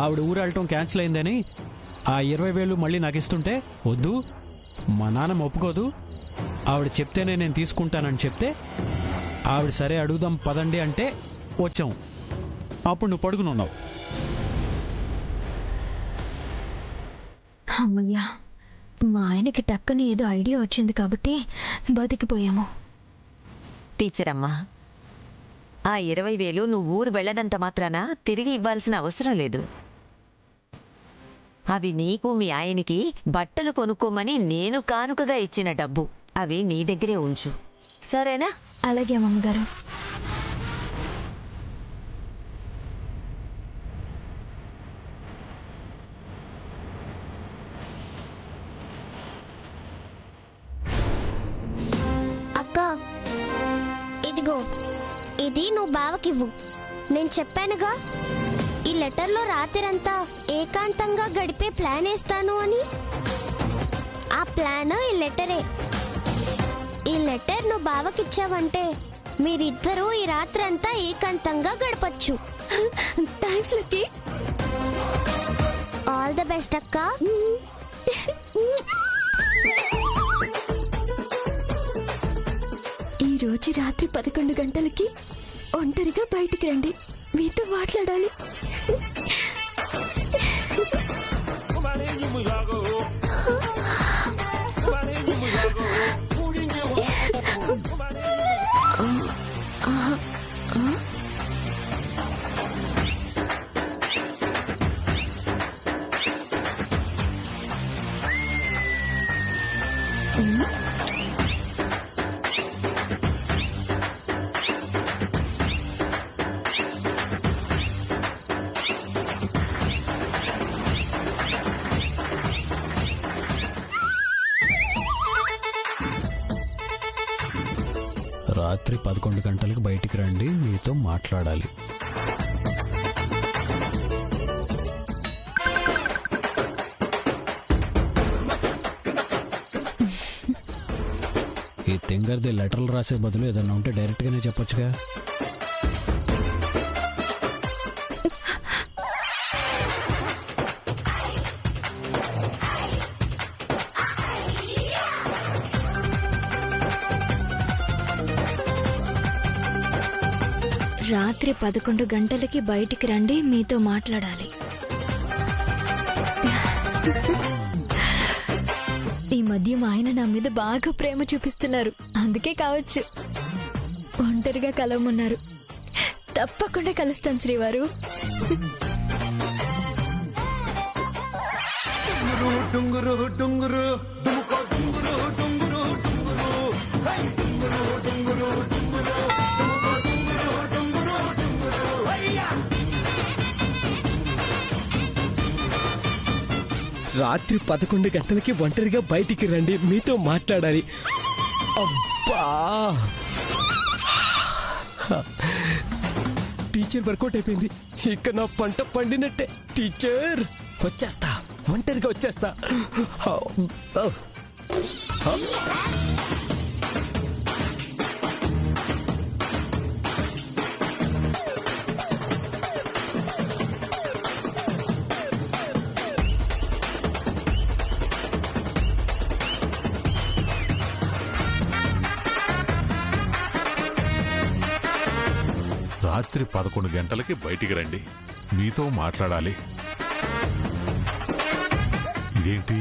ఆవిడ ఊరు వెళ్ళటం క్యాన్సిల్ అయిందని ఆ 20,000 మళ్ళీ నాకు ఇస్తుంటే వద్దు, మా నాన్నమ్మ ఒప్పుకోదు, ఆవిడ చెప్తేనే నేను తీసుకుంటానని చెప్తే ఆవిడ సరే అడుగుదాం పదండి అంటే వచ్చాం. అప్పుడు నువ్వు పడుకునున్నావు. అమ్మయ్యా, మా ఆయనకి టక్కని ఏదో ఐడియా వచ్చింది కాబట్టి బతికిపోయాము. టీచర్ అమ్మా, ఆ 20,000 నువ్వు ఊరు వెళ్ళనంత మాత్రాన తిరిగి ఇవ్వాల్సిన అవసరం లేదు. అవి నీకు మీ ఆయనకి బట్టలు కొనుక్కోమని నేను కానుకగా ఇచ్చిన డబ్బు. అవి నీ దగ్గరే ఉంచు, సరేనా? అలాగే అమ్మగారు. అక్క, ఇదిగో, ఇది నువ్వు బావకివ్వు. నేను చెప్పానుగా ఈ లెటర్లో రాత్రంతా ఏకాంతంగా గడిపే ప్లాన్ వేస్తాను అని. ఆ ప్లాన్ ఈ లెటరే. ఈ లెటర్ నువ్వు బావకిచ్చావంటే మీరిద్దరూ ఈ రాత్రంతా ఏకాంతంగా గడపచ్చు. Thanks Lucky. All the best అక్క. ఈ రోజు రాత్రి 11 గంటలకి ఒంటరిగా బయటికి రండి, మీతో మాట్లాడాలి. రాత్రి 11 గంటలకు బయటికి రండి, మీతో మాట్లాడాలి. ఈ తింగర్ది లెటర్లు రాసే బదులు ఏదన్నా ఉంటే డైరెక్ట్గానే చెప్పొచ్చుగా. రాత్రి 11 గంటలకి బయటికి రండి, మీతో మాట్లాడాలి. ఈ మధ్య మా ఆయన నా మీద బాగా ప్రేమ చూపిస్తున్నారు, అందుకే కావచ్చు ఒంటరిగా కలవమన్నారు. తప్పకుండా కలుస్తాను శ్రీవారు. రాత్రి 11 గంటలకి ఒంటరిగా బయటికి రండి, మీతో మాట్లాడాలి. అబ్బా, టీచర్ వర్కౌట్ అయిపోయింది. ఇక నా పంట పండినట్టే. టీచర్ వచ్చేస్తా, ఒంటరిగా వచ్చేస్తా. రాత్రి 11 గంటలకి బయటికి రండి, మీతో మాట్లాడాలి. ఇదేంటి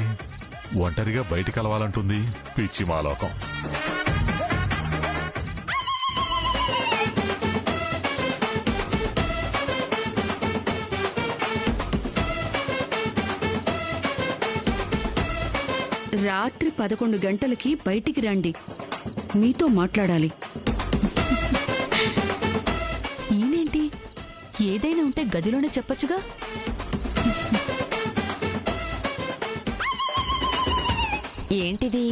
ఒంటరిగా బయటికి కలవాలంటుంది? పిచ్చి మాలోకం. రాత్రి 11 గంటలకి బయటికి రండి, మీతో మాట్లాడాలి. ఈయనేంటి ఏదైనా ఉంటే గదిలోనే చెప్పొచ్చుగా. ఏంటిది?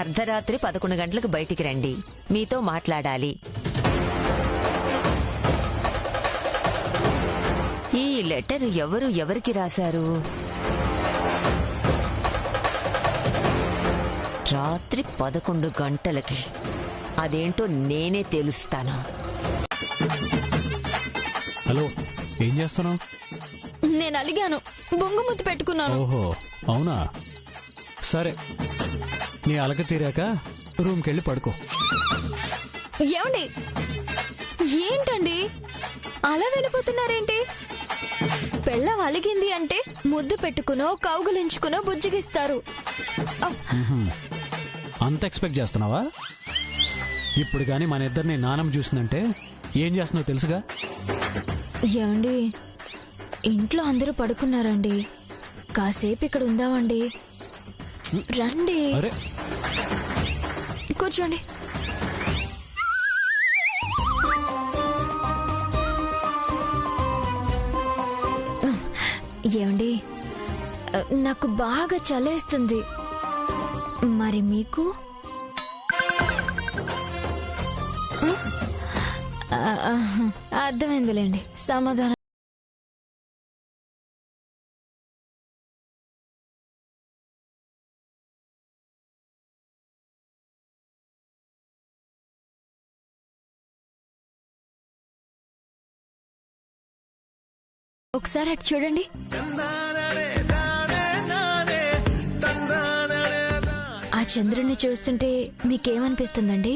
అర్ధరాత్రి 11 గంటలకు బయటికి రండి, మీతో మాట్లాడాలి. ఈ లెటర్ ఎవరు ఎవరికి రాశారు? రాత్రి 11 గంటలకి. అదేంటో నేనే తెలుస్తాను. హలో, ఏం చేస్తున్నావు? నేను అలిగాను, బొంగుముద్దు పెట్టుకున్నాను. ఓహో, అవునా? సరే, నీ అలక తీరాక రూమ్కి వెళ్ళి పడుకో. ఏమండి, ఏంటండి అలా వెళ్ళిపోతున్నారేంటి? పెళ్ళం అలిగింది అంటే ముద్దు పెట్టుకునో కౌగులించుకునో బుజ్జిగిస్తారు. అంత ఎక్స్పెక్ట్ చేస్తున్నావా? ఇప్పుడు గాని మన ఇద్దరిని నానమ్మ చూసిందంటే ఏం చేస్తున్నావు తెలుసుగా? ఏమండి, ఇంట్లో అందరూ పడుకున్నారండి, కాసేపు ఇక్కడ ఉందామండి. రండి, అరే, కూర్చోండి. ఏమండి, నాకు బాగా చలేస్తుంది. మరి మీకు? అర్థమైందిలేండి, సమాధానం. ఒకసారి అటు చూడండి. ఆ చంద్రుడిని చూస్తుంటే మీకేమనిపిస్తుందండి?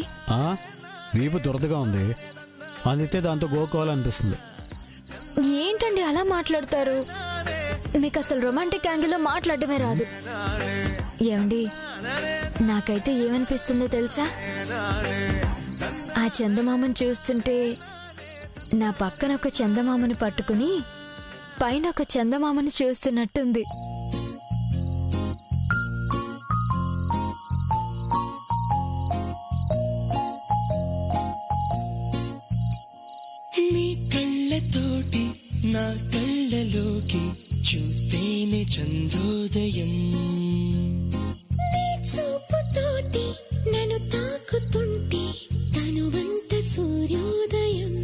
వీపు దురదగా ఉంది, అందుకే దాంతో గోకోవాలనిపిస్తుంది. ఏంటండి అలా మాట్లాడతారు? మీకు అసలు రొమాంటిక్ యాంగిల్లో మాట్లాడటమే రాదు. ఏమండి, నాకైతే ఏమనిపిస్తుందో తెలుసా? ఆ చందమామను చూస్తుంటే నా పక్కన ఒక చందమామను పట్టుకుని పైన ఒక చందమామను చూస్తున్నట్టుంది. నీ కళ్ళతోటి నా కళ్ళలోకి చూస్తేనే చంద్రోదయం, నీ చూపుతోటి నన్ను తాకుతుంటే తనువంత సూర్యోదయం.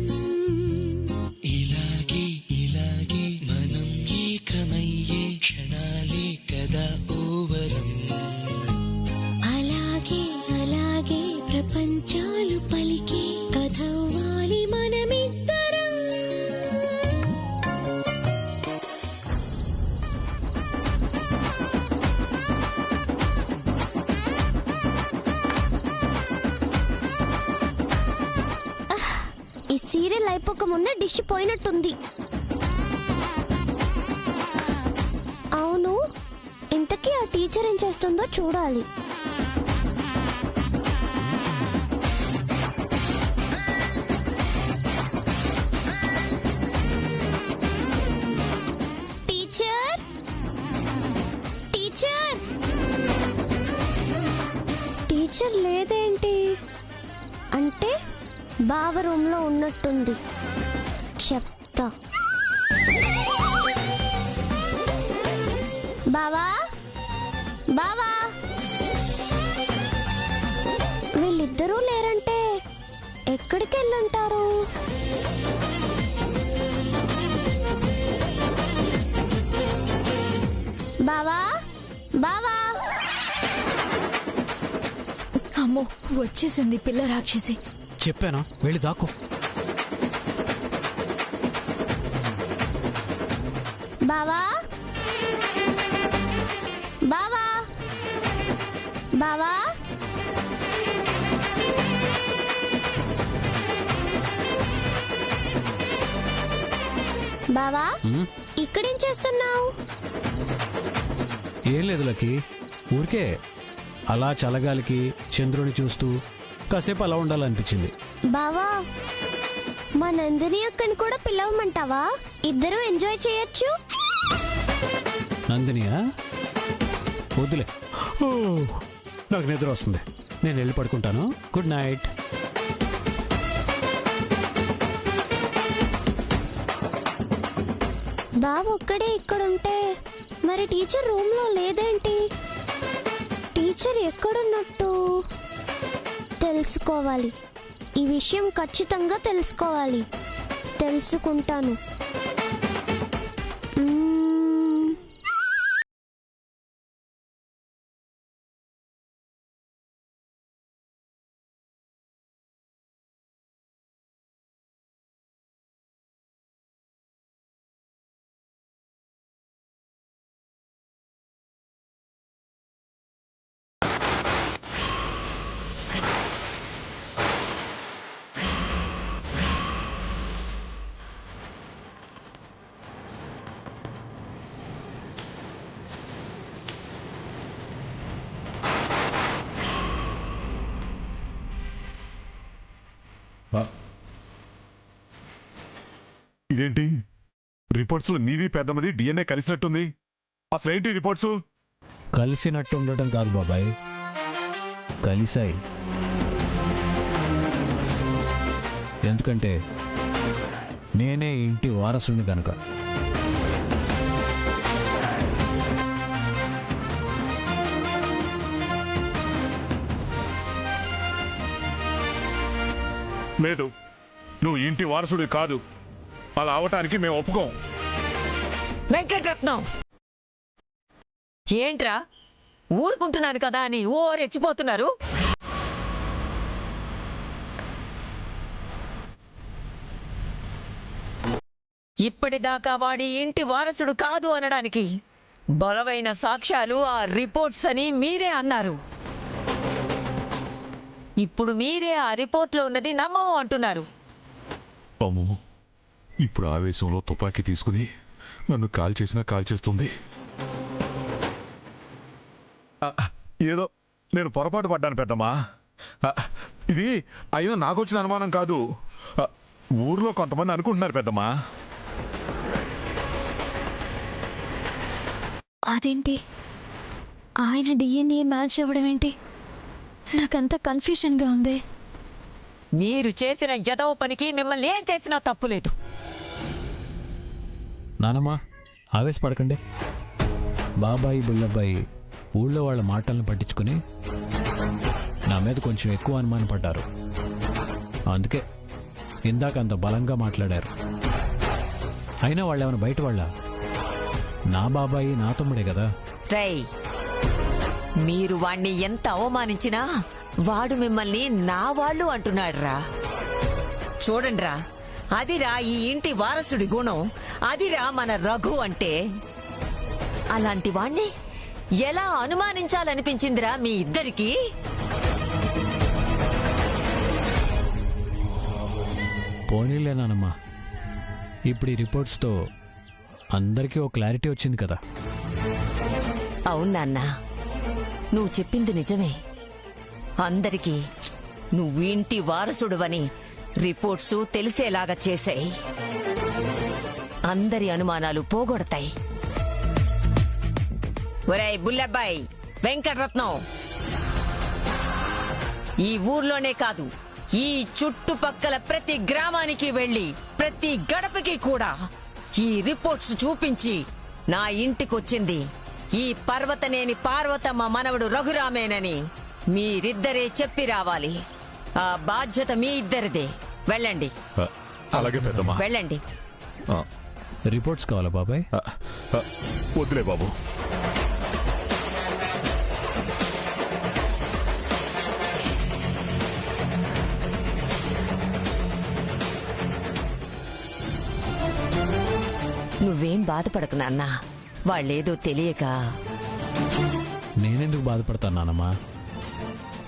ఇలాగే ఇలాగే మనం ఏకమయ్యే క్షణాలే కదా ఓవరం. అలాగే అలాగే ప్రపంచాలు పలికే కథవ్వాలి మనమిద్దరం. ఈ సీరియల్ అయిపోక ముందే డిష్ పోయినట్టుంది. అవును, ఇంతకీ ఆ టీచర్ ఏం చేస్తుందో చూడాలి. టీచర్, టీచర్, టీచర్ లేదేంటి? అంటే బావ రూమ్ లో ఉన్నట్టుంది. చెప్తా. బావా, బావా, వీళ్ళిద్దరూ లేరంటే ఎక్కడికి వెళ్ళుంటారు? బావా, బావా. అమ్మో, వచ్చేసింది పిల్ల రాక్షసి. చెప్పానా, వెళ్ళి దాక్కో. బావా, బావా, బావా. బావా, ఇక్కడేం చేస్తున్నావు? ఏం లేదు లక్కీ, ఊరికే అలా చల్లగాలికి చంద్రుని చూస్తూ కాసేపు అలా ఉండాలనిపించింది. బావా, మా నందిని అక్కని కూడా పిలవమంటావా? ఇద్దరు ఎంజాయ్ చేయొచ్చు. నందినియా? వద్దులే, ఓ, నాకు నిద్ర వస్తుంది, నేను వెళ్ళి పడుకుంటాను. Good night. బావ ఒక్కడే ఇక్కడుంటే మరి టీచర్ రూమ్ లో లేదేంటి? టీచర్ ఎక్కడున్నట్టు తెలుసుకోవాలి. ఈ విషయం ఖచ్చితంగా తెలుసుకోవాలి. తెలుసుకుంటాను. ఇదేంటి రిపోర్ట్స్ లో నీది పెద్దమది డిఎన్ఏ కలిసినట్టుంది. అసలేంటి రిపోర్ట్స్? కలిసినట్టు ఉండటం కాదు బాబాయ్, కలిసాయి. ఎందుకంటే నేనే ఇంటి వారసుని కనుక. లేదు, నువ్వు ఇంటి వారసుడి కాదు. అలా అవటానికి మేము ఒప్పుకోం. వెంకటరత్నం, ఏంట్రా ఊరుకుంటున్నాను కదా అని ఓ రెచ్చిపోతున్నారు? ఇప్పటిదాకా వాడి ఇంటి వారసుడు కాదు అనడానికి బలమైన సాక్ష్యాలు ఆ రిపోర్ట్స్ అని మీరే అన్నారు. ఇప్పుడు మీరే ఆ రిపోర్ట్లో ఉన్నది నమ్మము అంటున్నారు. అమ్మో, ఇప్పుడు ఆవేశంలో తుపాకీ తీసుకుని నన్ను కాల్ చేసినా కాల్ చేస్తుంది. ఏదో నేను పొరపాటు పడ్డాను పెద్దమ్మా. ఇది అయినా నాకు వచ్చిన అనుమానం కాదు. ఊర్లో కొంతమంది అనుకుంటున్నారు పెద్దమ్మా. అదేంటి ఆయన డిఎన్ఏ మ్యాచ్ అవ్వడం ఏంటి? నాకంతా కన్ఫ్యూషన్గా ఉంది. మీరు చేసిన యదవ పనికి మిమ్మల్ని ఏం చేసినా తప్పులేదు. నానమ్మా, ఆవేశపడకండి. బాబాయి బుల్లబ్బాయి ఊళ్ళో వాళ్ళ మాటలను పట్టించుకుని నా మీద కొంచెం ఎక్కువ అనుమానం పడ్డారు. అందుకే ఇందాక అంత బలంగా మాట్లాడారు. అయినా వాళ్ళు ఏమైనా బయట వాళ్ళ? నా బాబాయి నా తమ్ముడే కదా. రై, మీరు వాణ్ణి ఎంత అవమానించినా వాడు మిమ్మల్ని నా వాళ్ళు అంటున్నాడురా. చూడండిరా, అదిరా ఈ ఇంటి వారసుడి గుణం, అదిరా మన రఘు అంటే. అలాంటి వాణ్ణి ఎలా అనుమానించాలనిపించిందిరా మీ ఇద్దరికి? పోనీలేనానమ్మా, ఇప్పుడు ఈ రిపోర్ట్స్తో అందరికీ ఓ క్లారిటీ వచ్చింది కదా. అవునన్నా, నువ్వు చెప్పింది నిజమే. అందరికీ నువ్వు ఇంటి వారసుడువని రిపోర్ట్స్ తెలిసేలాగా చేశాయి. అందరి అనుమానాలు పోగొడతాయి. ఒరేయ్ బుల్లబ్బాయి, వెంకటరత్నం, ఈ ఊర్లోనే కాదు, ఈ చుట్టుపక్కల ప్రతి గ్రామానికి వెళ్లి ప్రతి గడపకి కూడా ఈ రిపోర్ట్స్ చూపించి నా ఇంటికొచ్చింది ఈ పర్వతనేని పార్వతమ్మ మనవడు రఘురామేనని మీరిద్దరే చెప్పి రావాలి. ఆ బాధ్యత మీ ఇద్దరిదే. వెళ్ళండి. అలాగే పెద్దమ్మా. వెళ్ళండి. రిపోర్ట్స్ కావాలా బాబాయ్? వద్దులే బాబు. నువ్వేం బాధపడకు నాన్నా, వాళ్ళేదో తెలియక. నేనెందుకు బాధపడతాను నానమ్మా?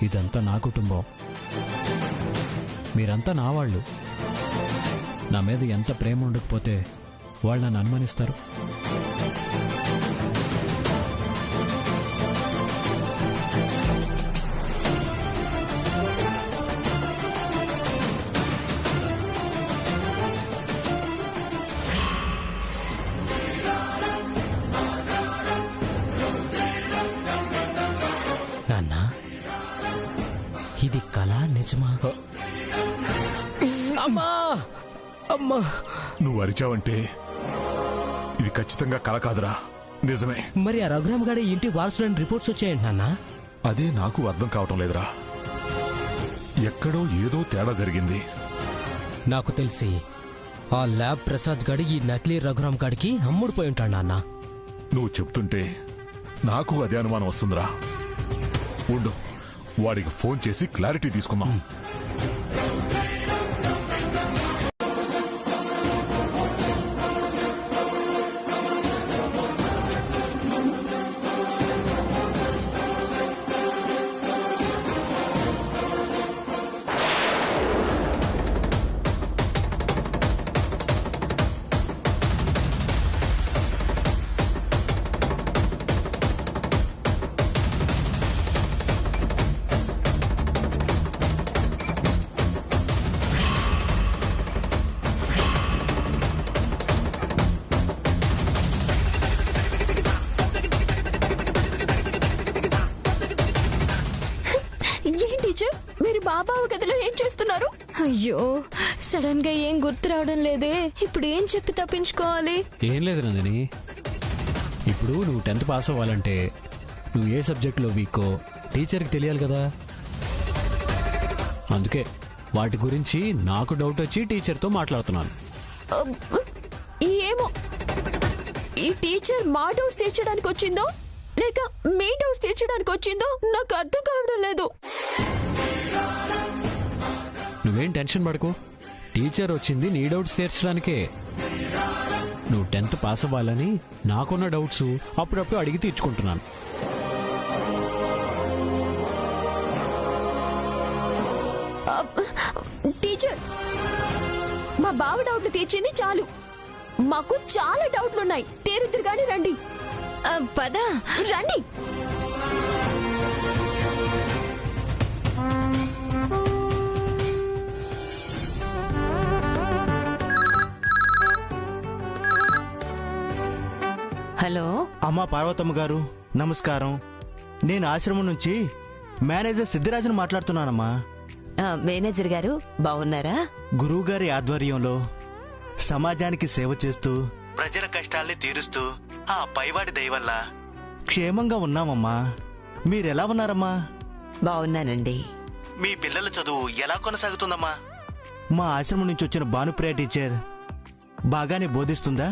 ఇదంతా నా కుటుంబం, మీరంతా నా వాళ్ళు. నా మీద ఎంత ప్రేమ ఉండకపోతే వాళ్ళు నన్ను అనుమానిస్తారు. నాన్నా, ఇది కళ నిజమా? అమ్మా అమ్మా, నువ్వు అరిచావంటే ఇది ఖచ్చితంగా కల కాదురా, నిజమే. మరి ఆ రఘురామ్ గారి ఇంటి వారసులని రిపోర్ట్స్ వచ్చాయండి నాన్న. అదే నాకు అర్థం కావటం లేదురా. ఎక్కడో ఏదో తేడా జరిగింది. నాకు తెలిసి ఆ ల్యాబ్ ప్రసాద్ గాడి ఈ నకిలీ రఘురామ్ గాడికి అమ్ముడుపోయి ఉంటాడు నాన్న. నువ్వు చెప్తుంటే నాకు అదే అనుమానం వస్తుందిరా. ఉండు, వాడికి ఫోన్ చేసి క్లారిటీ తీసుకుందాం. అయ్యో సడన్ గా ఏం గుర్తు రావడం లేదే. ఇప్పుడు ఏం చెప్పి తప్పించుకోవాలి? ఏం లేదు నందిని, ఇప్పుడు నువ్వు 10th పాస్ అవ్వాలంటే నువ్వు ఏ సబ్జెక్ట్లో వీకో టీచర్కి తెలియాలి కదా. అందుకే వాటి గురించి నాకు డౌట్ వచ్చి టీచర్తో మాట్లాడుతున్నాను. అబ్బ్! ఏమో ఈ టీచర్ మా డౌట్స్ తీర్చడానికి వచ్చిందో లేక మీ డౌట్స్ తీర్చడానికి వచ్చిందో నాకు అర్థం కావడం లేదు. నువ్వేం టెన్షన్ పడకు, టీచర్ వచ్చింది నీ డౌట్స్ తీర్చడానికే. నువ్వు 10th పాస్ అవ్వాలని నాకున్న డౌట్స్ అప్పుడప్పుడు అడిగి తీర్చుకుంటున్నాను. అబ్బ్! టీచర్ మా బావ డౌట్లు తీర్చింది చాలు, మాకు చాలా డౌట్లున్నాయి. తీరుద్దురు గాని రండి. పద రండి. హలో, అమ్మా పార్వతమ్మ గారు నమస్కారం. నేను ఆశ్రమం నుంచి మేనేజర్ సిద్ధిరాజును మాట్లాడుతున్నానమ్మా. మేనేజర్ గారు బాగున్నారా? గురువుగారి ఆధ్వర్యంలో సమాజానికి సేవ చేస్తూ ప్రజల కష్టాల్ని తీరుస్తూ ఆ పైవాడి దయ వల్ల క్షేమంగా ఉన్నామమ్మా. మీరెలా ఉన్నారమ్మా? బాగున్నానండి. మీ పిల్లల చదువు ఎలా కొనసాగుతుందమ్మా? మా ఆశ్రమం నుంచి వచ్చిన భానుప్రియ టీచర్ బాగానే బోధిస్తుందా?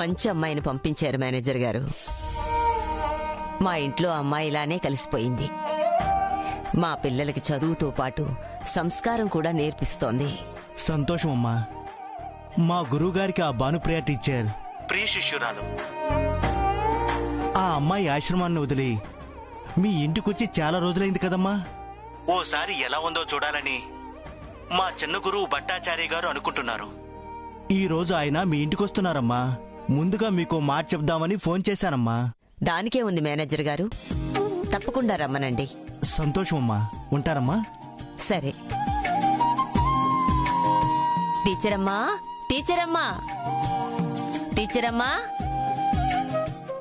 మంచి అమ్మాయిని పంపించారు మేనేజర్ గారు. మా ఇంట్లో అమ్మాయి ఇలానే కలిసిపోయింది. మా పిల్లలకి చదువుతో పాటు సంస్కారం కూడా నేర్పిస్తోంది. సంతోషమమ్మా. మా గురువుగారికి ఆ భానుప్రియ టీచర్ ప్రియ శిష్యురాలు. ఆ అమ్మాయి ఆశ్రమాన్ని వదిలి మీ ఇంటికొచ్చి చాలా రోజులైంది కదమ్మా. ఓసారి ఎలా ఉందో చూడాలని మా చిన్న గురువు భట్టాచార్య గారు అనుకుంటున్నారు. ఈ రోజు ఆయన మీ ఇంటికొస్తున్నారమ్మా. ముందుగా మీకు మాట చెప్దామని ఫోన్ చేశానమ్మా. దానికే ఉంది మేనేజర్ గారు, తప్పకుండా రమ్మనండి. సంతోషమమ్మా. ఉంటారమ్మా. సరే. టీచరమ్మా, టీచరమ్మా, టీచరమ్మా,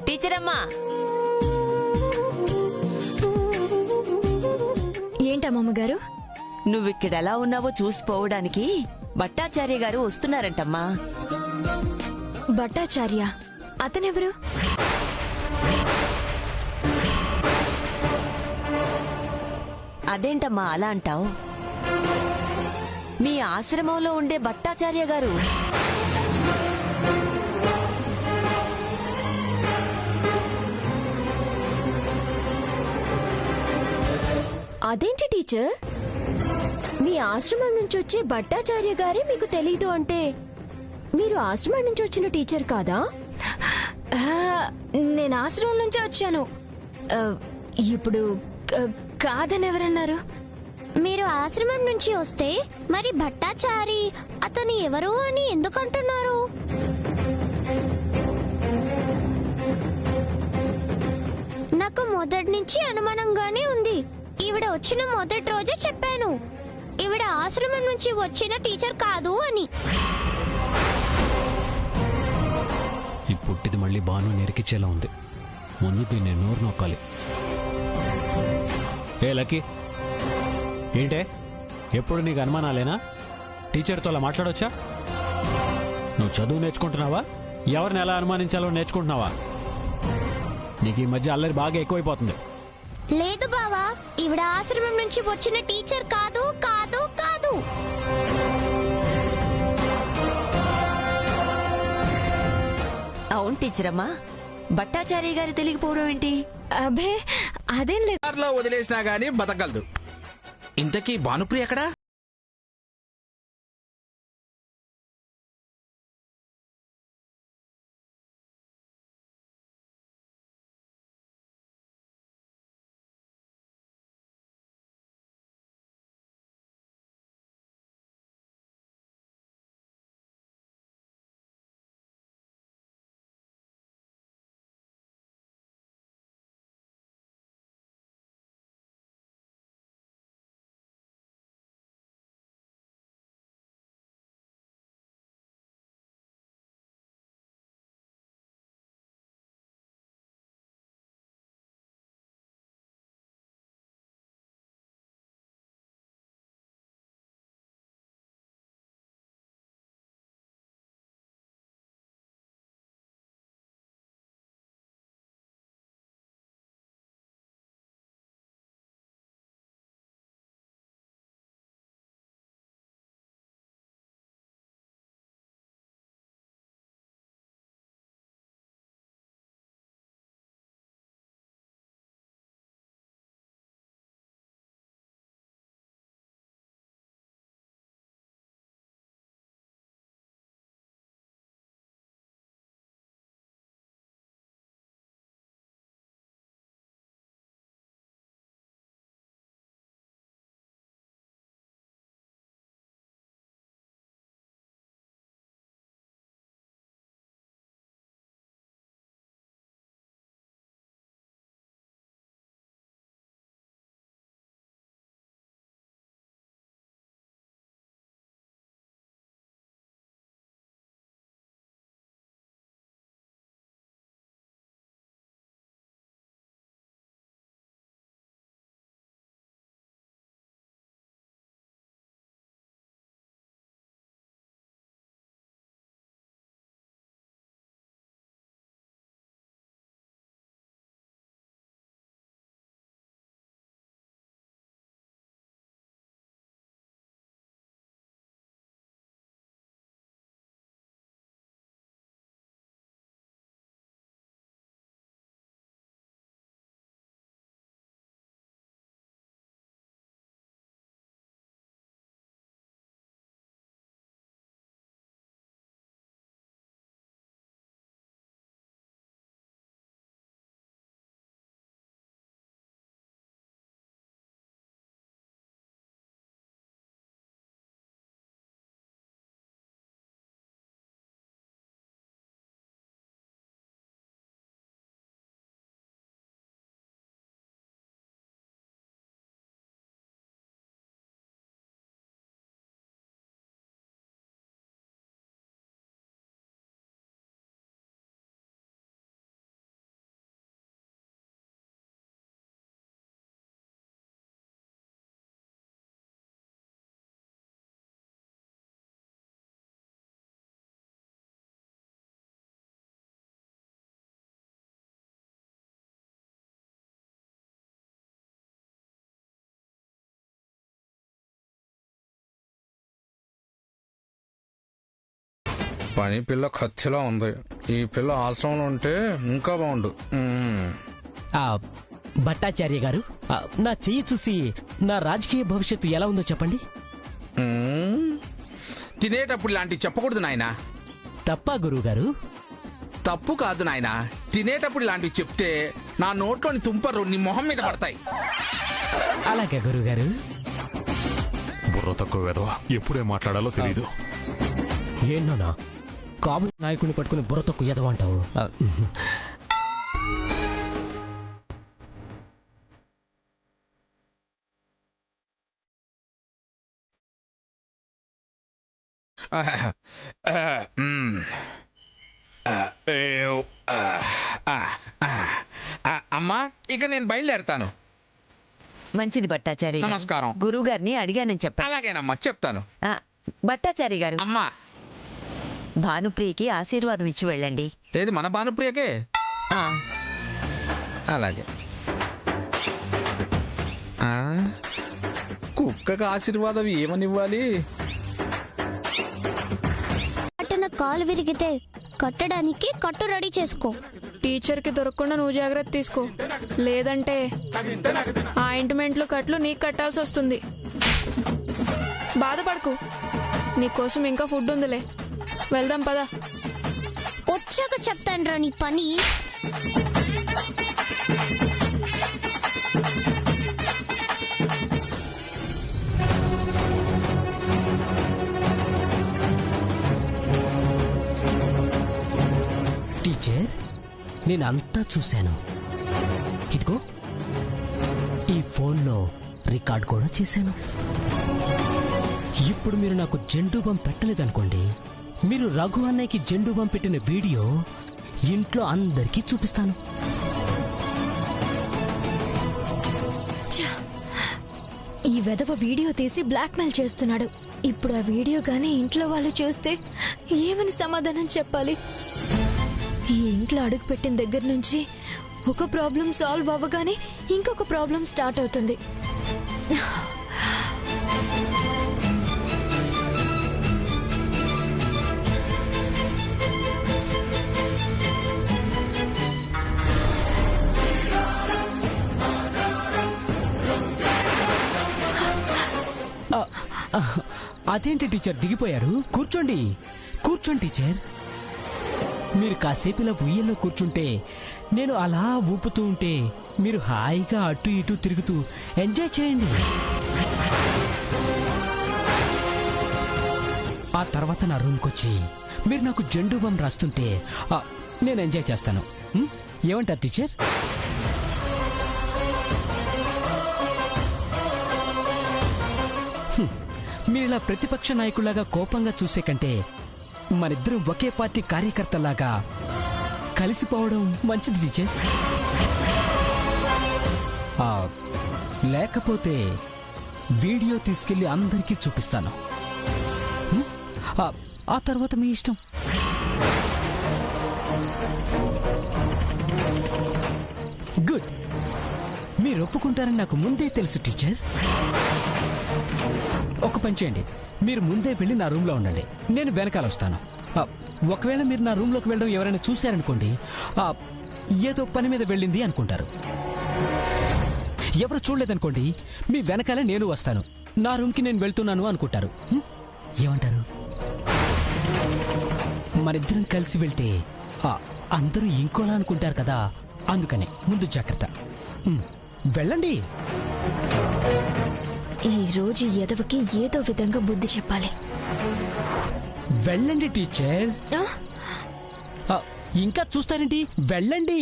టీచరమ్మా. ఏంటమ్మమ్మ గారు? నువ్విక్కడెలా ఉన్నావో చూసిపోవడానికి భట్టాచార్య గారు వస్తున్నారంటమ్మా. భట్టాచార్య అతనెవరు? అదేంటమ్మా అలా అంటావు? మీ ఆశ్రమంలో ఉండే భట్టాచార్య గారు. అదేంటి టీచర్, మీ ఆశ్రమం నుంచి వచ్చే భట్టాచార్య గారే మీకు తెలీదు అంటే మీరు ఆశ్రమం నుంచి వచ్చిన టీచర్ కాదా? నేను ఆశ్రమం నుంచే వచ్చాను. ఇప్పుడు కాదని ఎవరన్నారు? మీరు ఆశ్రమం నుంచి వస్తే మరి భట్టాచారి అతను ఎవరు అని ఎందుకు అంటున్నారు? నాకు మొదటి నుంచి అనుమానంగానే ఉంది. ఈవిడ వచ్చిన మొదటి రోజే చెప్పాను ఈవిడ ఆశ్రమం నుంచి వచ్చిన టీచర్ కాదు అని. ఈ పుట్టిది మళ్ళీ బాను నెరికిచ్చేలా ఉంది. ముందు దీన్ని నోరు నొక్కాలి. ఏ లక్కీ, ఏంటే ఎప్పుడు నీకు అనుమానాలేనా? టీచర్తో అలా మాట్లాడొచ్చా? నువ్వు చదువు నేర్చుకుంటున్నావా, ఎవరిని ఎలా అనుమానించాలో నేర్చుకుంటున్నావా? నీకు ఈ మధ్య అల్లరి బాగా ఎక్కువైపోతుంది. లేదు బావా, ఈవిడ ఆశ్రమం నుంచి వచ్చిన టీచర్ కాదు కాదు కాదు. అవును టీచరమ్మా, భట్టాచార్య గారు తెలియకపోవడం ఏంటి? అబే అదేం లేదు. వదిలేసినా గానీ బతకగలదు. ఇంతకీ భానుప్రియ ఎక్కడా? పని పిల్ల కత్తిలా ఉంది. ఈ పిల్ల ఆశ్రమంలో ఉంటే ఇంకా బాగుండు. భట్టాచార్య గారు, నా చెయ్యి చూసి నా రాజకీయ భవిష్యత్తు ఎలా ఉందో చెప్పండి. తినేటప్పుడు ఇలాంటివి చెప్పకూడదు నాయనా. తప్పా గురువు గారు? తప్పు కాదు నాయనా, తినేటప్పుడు ఇలాంటివి చెప్తే నా నోట్లోని తుంపరు నీ మొహం మీద పడతాయి. అలాగే గురువు గారు. బుర్ర తక్కువ వెధవ, ఎప్పుడే మాట్లాడాలో తెలీదు. ఏంటోనా కాబు నాయకుడిని పట్టుకుని బుర్ర తక్కువ ఎదవంటావు? అమ్మా, ఇక నేను బయలుదేరుతాను. మంచిది భట్టాచారి. నమస్కారం. గురువు గారిని అడిగానని చెప్పాను. అలాగేనమ్మా, చెప్తాను. భట్టాచారి గారు, అమ్మా, భానుప్రియకి ఆశీర్వాదం ఇచ్చి వెళ్ళండి. ఏది మన భానుప్రియకే? అలాగే. కుక్కకు ఆశీర్వాదం ఏమనివ్వాలి? కాలు విరిగితే కట్టడానికి కట్టు రెడీ చేసుకో. టీచర్ కి దొరకకుండా నువ్వు జాగ్రత్త తీసుకో, లేదంటే ఆయింట్మెంట్లు కట్లు నీకు కట్టాల్సి వస్తుంది. బాధపడకు, నీకోసం ఇంకా ఫుడ్ ఉందిలే. వెళ్దాం పదా. వచ్చాక చెప్తాను రా నీ పని. టీచర్, నేనంతా చూశాను. ఇదిగో ఈ ఫోన్లో రికార్డ్ కూడా చేశాను. ఇప్పుడు మీరు నాకు జెండు బాంబు పెట్టలేదనుకోండి, మీరు రఘు అన్నయ్యకి జెండు బాంబు పెట్టిన వీడియో ఇంట్లో అందరికీ చూపిస్తాను. ఈ వెధవ వీడియో తీసి బ్లాక్మెయిల్ చేస్తున్నాడు. ఇప్పుడు ఆ వీడియో గానీ ఇంట్లో వాళ్ళు చూస్తే ఏమని సమాధానం చెప్పాలి? ఈ ఇంట్లో అడుగు పెట్టిన దగ్గర నుంచి ఒక ప్రాబ్లం సాల్వ్ అవ్వగానే ఇంకొక ప్రాబ్లం స్టార్ట్ అవుతుంది. అదేంటి టీచర్ దిగిపోయారు? కూర్చోండి, కూర్చోండి టీచర్. మీరు కాసేపు ఇలా ఉయ్యల్లో కూర్చుంటే, నేను అలా ఊపుతూ ఉంటే మీరు హాయిగా అటు ఇటు తిరుగుతూ ఎంజాయ్ చేయండి. ఆ తర్వాత నా రూమ్కొచ్చి మీరు నాకు జెండు బాంబు రాస్తుంటే నేను ఎంజాయ్ చేస్తాను. ఏమంటారు టీచర్? మీరిలా ప్రతిపక్ష నాయకులాగా కోపంగా చూసే కంటే మనిద్దరం ఒకే పార్టీ కార్యకర్తలాగా కలిసిపోవడం మంచిది టీచర్. లేకపోతే వీడియో తీసుకెళ్లి అందరికీ చూపిస్తాను. ఆ తర్వాత మీ ఇష్టం. గుడ్, మీరు ఒప్పుకుంటారని నాకు ముందే తెలుసు టీచర్. ఒక పని చేయండి, మీరు ముందే వెళ్ళి నా రూమ్లో ఉండండి, నేను వెనకాల వస్తాను. ఒకవేళ మీరు నా రూమ్లోకి వెళ్ళడం ఎవరైనా చూశారనుకోండి, ఏదో పని మీద వెళ్ళింది అనుకుంటారు. ఎవరు చూడలేదనుకోండి, మీ వెనకాలే నేను వస్తాను, నా రూమ్కి నేను వెళ్తున్నాను అనుకుంటారు. ఏమంటారు? మరిద్దరం కలిసి వెళ్తే అందరూ ఇంకోలా అనుకుంటారు కదా, అందుకనే ముందు జాగ్రత్త. వెళ్ళండి. ఈ రోజు ఎదవకి ఏదో విధంగా బుద్ధి చెప్పాలి. వెళ్ళండి టీచర్. ఇంకా చూస్తారేంటి? వెళ్ళండి.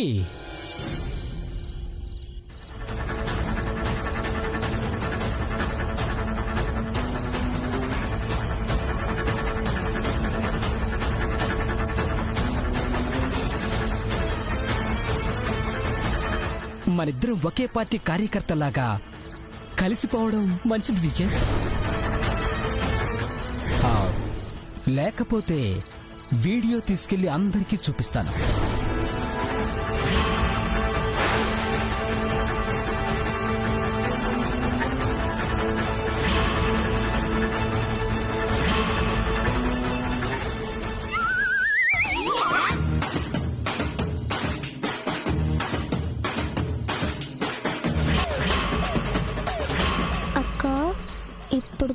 మనిద్దరం ఒకే పార్టీ కార్యకర్తలాగా కలిసిపోవడం మంచిది టీచర్. లేకపోతే వీడియో తీసుకెళ్లి అందరికీ చూపిస్తాను.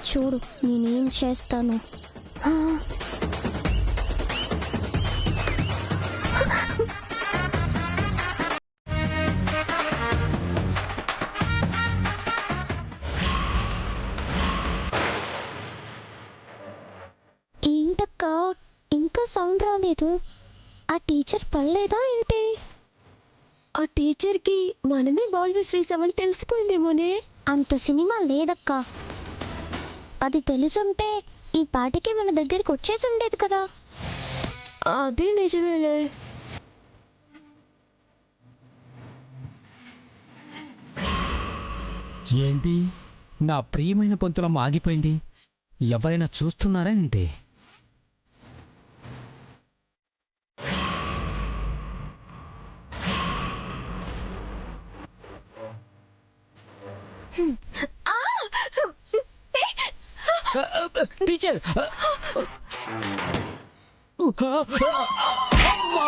చూడు నేనేం చేస్తాను. ఆ. ఏంటక్క ఇంకా సౌండ్ రాలేదు? ఆ టీచర్ పడలేదా ఏంటి? ఆ టీచర్కి మనమే బాల్ విసిరేసామని తెలిసిపోయిందేమోనే. అంత సినిమా లేదక్క. అది తెలుసుంటే ఈ పాటికి మన దగ్గరికి వచ్చేసి ఉండేది కదా. అదే నిజమేలే. ఏంటి నా ప్రియమైన పొంతులం ఆగిపోయింది? ఎవరైనా చూస్తున్నారా ఏంటి? టీచర్ అమ్మా!